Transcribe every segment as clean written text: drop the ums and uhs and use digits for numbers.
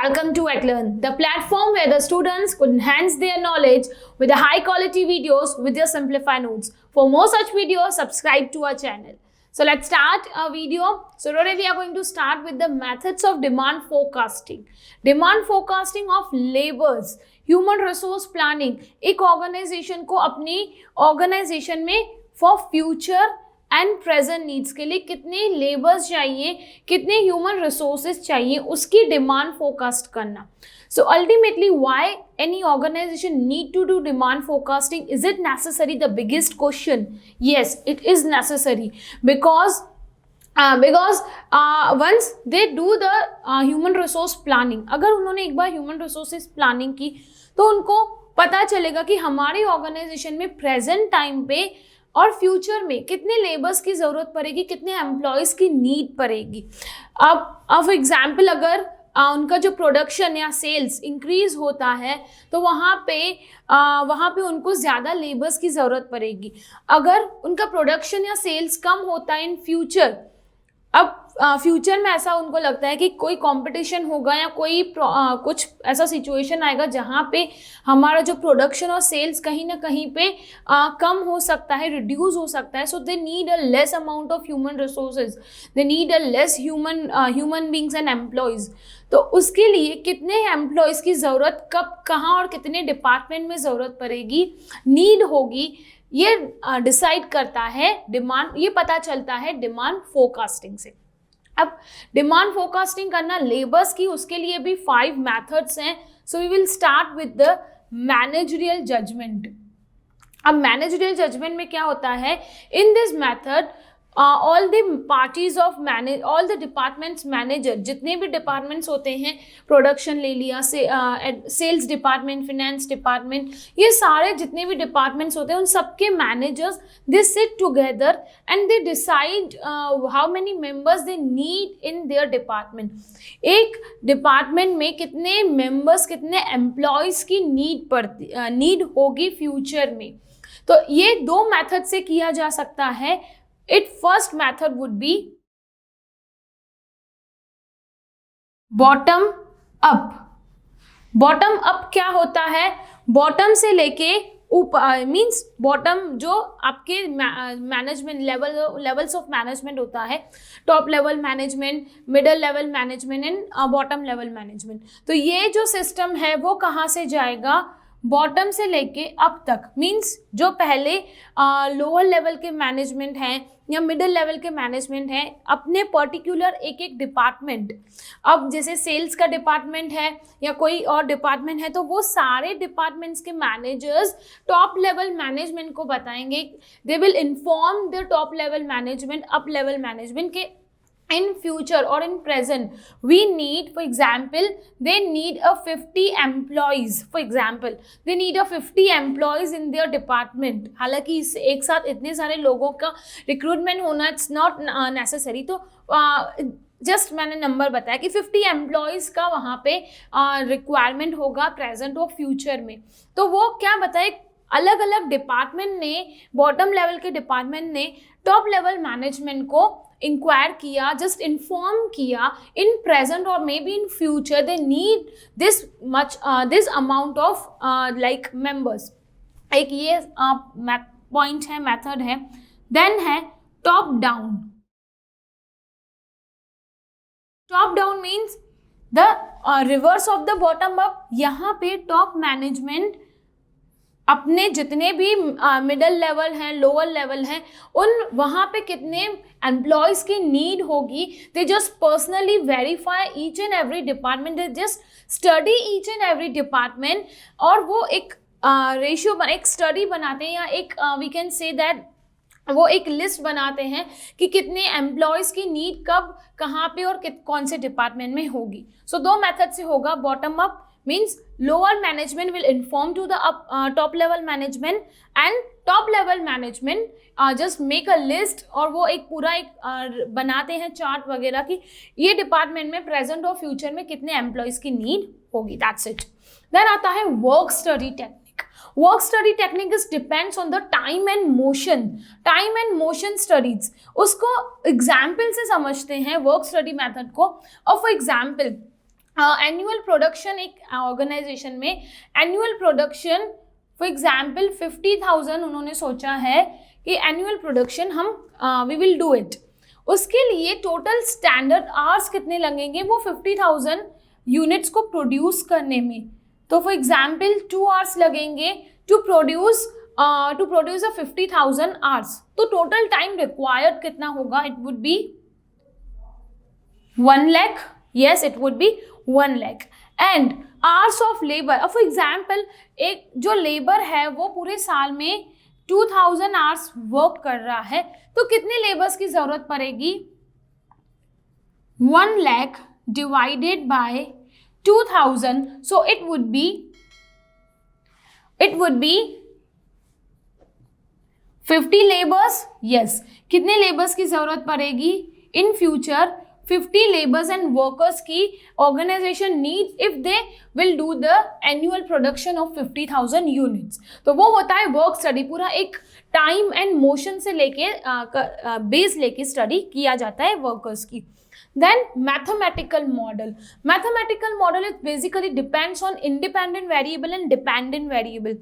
welcome to ECLearn, the platform where the students could enhance their knowledge with the high quality videos with their simplified notes. For more such videos, subscribe to our channel. So let's start our video. So today we are going to start with the methods of demand forecasting. Demand forecasting of labors, human resource planning. एक organization को अपनी organization में for future and present needs के लिए कितने labours चाहिए, कितने human resources चाहिए, उसकी डिमांड फोरकास्ट करना. So ultimately why any organisation need to do demand forecasting? Is it necessary? The biggest question. Yes, it is necessary because once they do the human resource planning, अगर उन्होंने एक बार human resources planning की तो उनको पता चलेगा कि हमारी ऑर्गेनाइजेशन में प्रेजेंट टाइम पे और फ्यूचर में कितने लेबर्स की ज़रूरत पड़ेगी, कितने एम्प्लॉयज़ की नीड पड़ेगी. अब एग्जाम्पल अगर उनका जो प्रोडक्शन या सेल्स इंक्रीज होता है तो वहाँ पे उनको ज़्यादा लेबर्स की ज़रूरत पड़ेगी. अगर उनका प्रोडक्शन या सेल्स कम होता है इन फ्यूचर, अब फ्यूचर में ऐसा उनको लगता है कि कोई कंपटीशन होगा या कोई कुछ ऐसा सिचुएशन आएगा जहाँ पे हमारा जो प्रोडक्शन और सेल्स कहीं ना कहीं पे कम हो सकता है, रिड्यूस हो सकता है. So they need a less amount of human resources, they need a less human beings and employees. तो उसके लिए कितने एम्प्लॉयज़ की ज़रूरत कब, कहाँ और कितने डिपार्टमेंट में ज़रूरत पड़ेगी, नीड होगी, ये डिसाइड करता है डिमांड. ये पता चलता है डिमांड फोरकास्टिंग से. अब डिमांड फोरकास्टिंग करना लेबर्स की, उसके लिए भी 5 मेथड्स हैं. So we will start with the managerial judgement. अब मैनेजरियल जजमेंट में क्या होता है? In this method all the parties of manage, all the departments manager, जितने भी डिपार्टमेंट्स होते हैं, प्रोडक्शन ले लिया, सेल्स डिपार्टमेंट, फिनेंस डिपार्टमेंट, ये सारे जितने भी डिपार्टमेंट्स होते हैं उन सबके managers they sit together and they decide how many members they need in their department. एक डिपार्टमेंट में कितने मेंबर्स, कितने एम्प्लॉयज़ की नीड होगी फ्यूचर में. तो ये 2 मेथड से किया जा सकता है. First method would be bottom up. Bottom up क्या होता है? बॉटम से लेके ऊपर, मीन्स बॉटम जो आपके मैनेजमेंट लेवल्स ऑफ मैनेजमेंट होता है, top level management, middle level management and bottom level management. तो ये जो सिस्टम है वो कहाँ से जाएगा? बॉटम से लेके अप तक. मींस जो पहले लोअर लेवल के मैनेजमेंट हैं या मिडिल लेवल के मैनेजमेंट हैं, अपने पर्टिकुलर एक डिपार्टमेंट, अब जैसे सेल्स का डिपार्टमेंट है या कोई और डिपार्टमेंट है, तो वो सारे डिपार्टमेंट्स के मैनेजर्स टॉप लेवल मैनेजमेंट को बताएंगे. They will inform the top level management, up level management के in future or in present we need, for example, they need a 50 employees, for example they need a 50 employees in their department. हालांकि इस एक साथ इतने सारे लोगों का recruitment होना इट्स नॉट नेसेसरी. तो जस्ट मैंने नंबर बताया कि 50 एम्प्लॉयज़ का वहाँ पे रिक्वायरमेंट होगा प्रेजेंट और फ्यूचर में. तो वो क्या बताए, अलग अलग डिपार्टमेंट ने, बॉटम लेवल के डिपार्टमेंट ने टॉप लेवल मैनेजमेंट को इंक्वायर किया, जस्ट इन्फॉर्म किया, इन प्रेजेंट और may be in future they need this amount of like members. एक ये पॉइंट है, मेथड है. देन है top down. Top down means the reverse of the bottom up. यहाँ पे टॉप मैनेजमेंट अपने जितने भी मिडल लेवल हैं, लोअर लेवल हैं, उन वहाँ पे कितने एम्प्लॉयज़ की नीड होगी, they just personally verify each and every department, they just study each and every department, और वो एक रेशियो एक स्टडी बनाते हैं, या एक वी कैन से दैट वो एक लिस्ट बनाते हैं कि कितने एम्प्लॉयज़ की नीड कब, कहाँ पे और कौन से डिपार्टमेंट में होगी. सो 2 मेथड से होगा. Bottom up means lower management will inform to the top level management, and top level management just make a list, और वो एक पूरा एक बनाते हैं चार्ट वगैरह कि ये डिपार्टमेंट में प्रेजेंट और फ्यूचर में कितने एम्प्लॉयज़ की नीड होगी. That's it. देन आता है work study technique. Work study technique is depends on the time and motion studies. उसको एग्जाम्पल से समझते हैं वर्क स्टडी मेथड को. और फॉर एग्जाम्पल एनुअल प्रोडक्शन एक ऑर्गेनाइजेशन में एनुअल प्रोडक्शन फॉर एग्जाम्पल 50,000 उन्होंने सोचा है कि एनुअल प्रोडक्शन हम वी विल डू इट, उसके लिए टोटल स्टैंडर्ड आवर्स कितने लगेंगे वो 50,000 यूनिट्स को प्रोड्यूस करने में। तो फॉर एग्जाम्पल 2 आवर्स लगेंगे टू प्रोड्यूस अ 50,000 आवर्स। तो टोटल टाइम रिक्वायर्ड कितना होगा, it would B 1 lakh, yes it would be 1 lakh। And hours of labour, for example एक जो लेबर है वो पूरे साल में 2000 आवर्स वर्क कर रहा है, तो कितने लेबर्स की जरूरत पड़ेगी, 1 lakh divided by 2000, so it would be 50 labours. Yes, कितने लेबर्स की जरूरत पड़ेगी in future, 50 labours and workers की organisation needs if they will do the annual production of 50,000 units. तो वो होता है वर्क स्टडी, पूरा एक टाइम एंड मोशन से लेके बेस लेके स्टडी किया जाता है वर्कर्स की। Then mathematical model it basically depends on independent variable and dependent variable।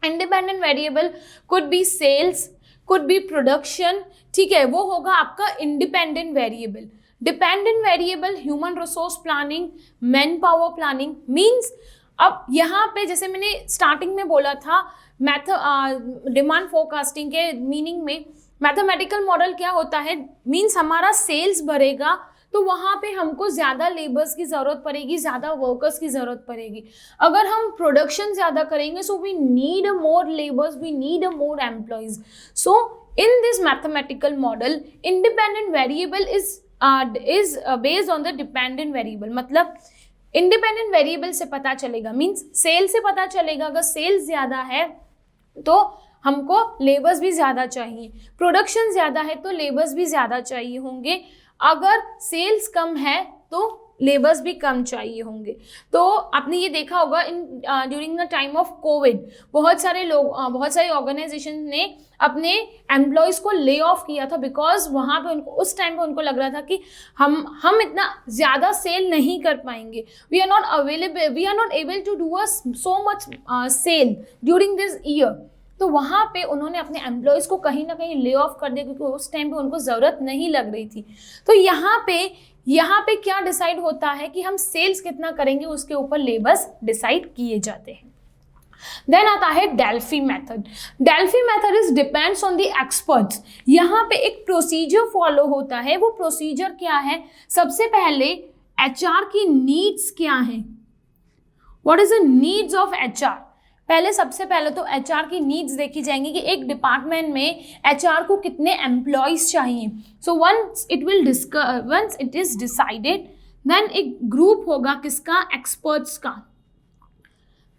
Independent variable could be sales, could be production, ठीक है, वो होगा आपका independent variable। Dependent variable human resource planning, manpower planning means, अब यहाँ पे जैसे मैंने स्टार्टिंग में बोला था डिमांड फोरकास्टिंग के मीनिंग में मैथमेटिकल मॉडल क्या होता है, मीन्स हमारा सेल्स बढ़ेगा तो वहाँ पे हमको ज़्यादा लेबर्स की ज़रूरत पड़ेगी, ज़्यादा वर्कर्स की ज़रूरत पड़ेगी। अगर हम प्रोडक्शन ज़्यादा करेंगे so we need more labours, we need more employees. So in this mathematical model independent variable is based on the dependent variable. मतलब इंडिपेंडेंट वेरिएबल से पता चलेगा, मीन्स सेल से पता चलेगा, अगर सेल्स ज़्यादा है तो हमको लेबर्स भी ज़्यादा चाहिए, प्रोडक्शन ज़्यादा है तो लेबर्स भी ज़्यादा चाहिए होंगे, अगर सेल्स कम है तो लेबर्स भी कम चाहिए होंगे। तो आपने ये देखा होगा in during the time of Covid बहुत सारे ऑर्गेनाइजेशन ने अपने एम्प्लॉयज़ को ले ऑफ किया था, बिकॉज वहाँ पे उनको उस टाइम पे उनको लग रहा था कि हम इतना ज़्यादा सेल नहीं कर पाएंगे, we are not able to do so much sale during this year. तो वहाँ पे उन्होंने अपने एम्प्लॉयज़ को कहीं ना कहीं ले ऑफ कर दिया, क्योंकि उस टाइम पे उनको ज़रूरत नहीं लग रही थी। तो यहाँ पे क्या डिसाइड होता है कि हम सेल्स कितना करेंगे, उसके ऊपर लेबर्स डिसाइड किए जाते हैं। देन आता है Delphi method. Delphi method is depends on the experts. यहाँ पे एक प्रोसीजर फॉलो होता है, वो प्रोसीजर क्या है, सबसे पहले एचआर की नीड्स क्या है, what is the needs of HR. सबसे पहले तो एचआर की नीड्स देखी जाएंगी कि एक डिपार्टमेंट में एचआर को कितने एम्प्लॉयज चाहिए। So once it is decided, then एक ग्रुप होगा किसका, एक्सपर्ट्स का।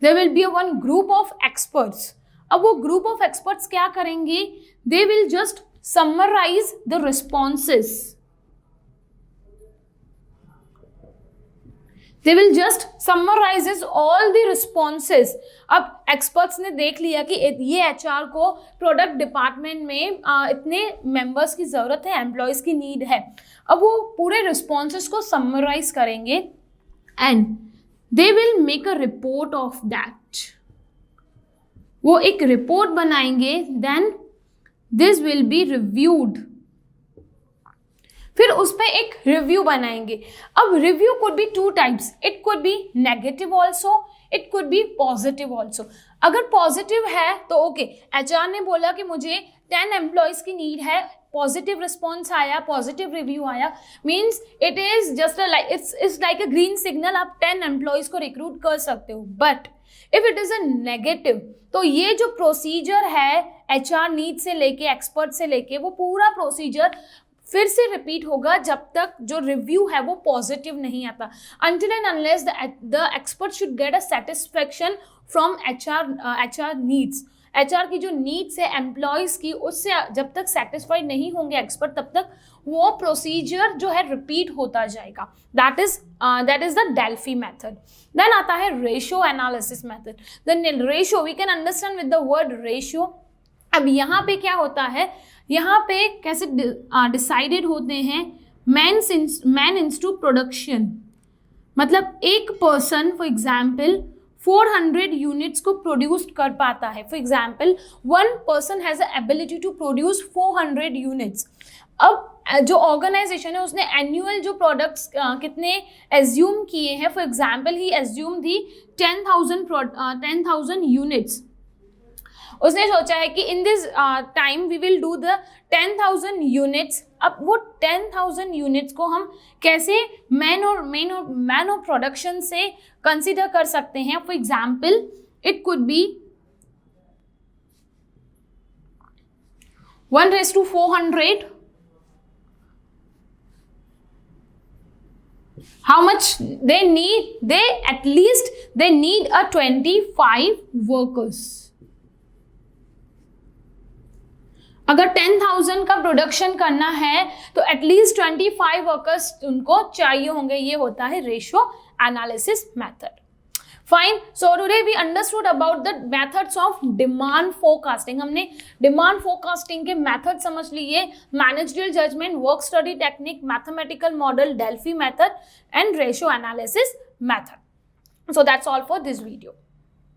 There will be one group of experts. अब वो ग्रुप ऑफ एक्सपर्ट्स क्या करेंगे, they will just summarise the responses, they will just summarizes all the responses। अब experts ने देख लिया कि ये एचआर को प्रोडक्ट डिपार्टमेंट में इतने मेंबर्स की ज़रूरत है, एम्प्लॉयज़ की नीड है। अब वो पूरे रिस्पॉन्सेस को समराइज करेंगे and they will make a report of that. वो एक रिपोर्ट बनाएंगे, then this will be reviewed, फिर उस पर एक रिव्यू बनाएंगे। अब review could be 2 types, it could be negative also, it could be positive also. अगर पॉजिटिव है तो ओके, एचआर ने बोला कि मुझे 10 एम्प्लॉयज़ की नीड है, पॉजिटिव रिस्पॉन्स आया, पॉजिटिव रिव्यू आया, means it is just it's like a green signal, आप 10 एम्प्लॉयज़ को रिक्रूट कर सकते हो। But if it is a negative, तो ये जो प्रोसीजर है एचआर नीड से लेके एक्सपर्ट से लेके, वो पूरा प्रोसीजर फिर से रिपीट होगा जब तक जो रिव्यू है वो पॉजिटिव नहीं आता, until and unless the expert should get a satisfaction from HR needs। HR की जो नीड्स है एम्प्लॉयज़ की, उससे जब तक सेटिस्फाइड नहीं होंगे एक्सपर्ट, तब तक वो प्रोसीजर जो है रिपीट होता जाएगा। That is the Delphi method. Then आता है ratio analysis method. The ratio we can understand with the word ratio. अब यहाँ पे क्या होता है, यहाँ पे कैसे डिसाइडेड होते हैं मैन इंस्टू प्रोडक्शन। मतलब एक पर्सन फॉर एग्जाम्पल 400 यूनिट्स को प्रोड्यूस कर पाता है. For example 1 person has a ability to produce 400 units. अब जो ऑर्गेनाइजेशन है उसने एनुअल जो प्रोडक्ट्स कितने एज्यूम किए हैं. For example he assume the 10,000 units. उसने सोचा है कि in this time we will do the 10,000 units. अब वो 10,000 यूनिट्स को हम कैसे मैन और प्रोडक्शन से कंसिडर कर सकते हैं. For example it could B 1:400. How much they need? At least they need a 25 workers. अगर 10,000 का प्रोडक्शन करना है तो एटलीस्ट 25 वर्कर्स उनको चाहिए होंगे. ये होता है ratio analysis method. Fine. So today we understood about the methods of demand forecasting. हमने डिमांड फोरकास्टिंग के मेथड समझ लिए. Managerial judgement, work study technique, mathematical model, Delphi method and ratio analysis method. So that's all for this video.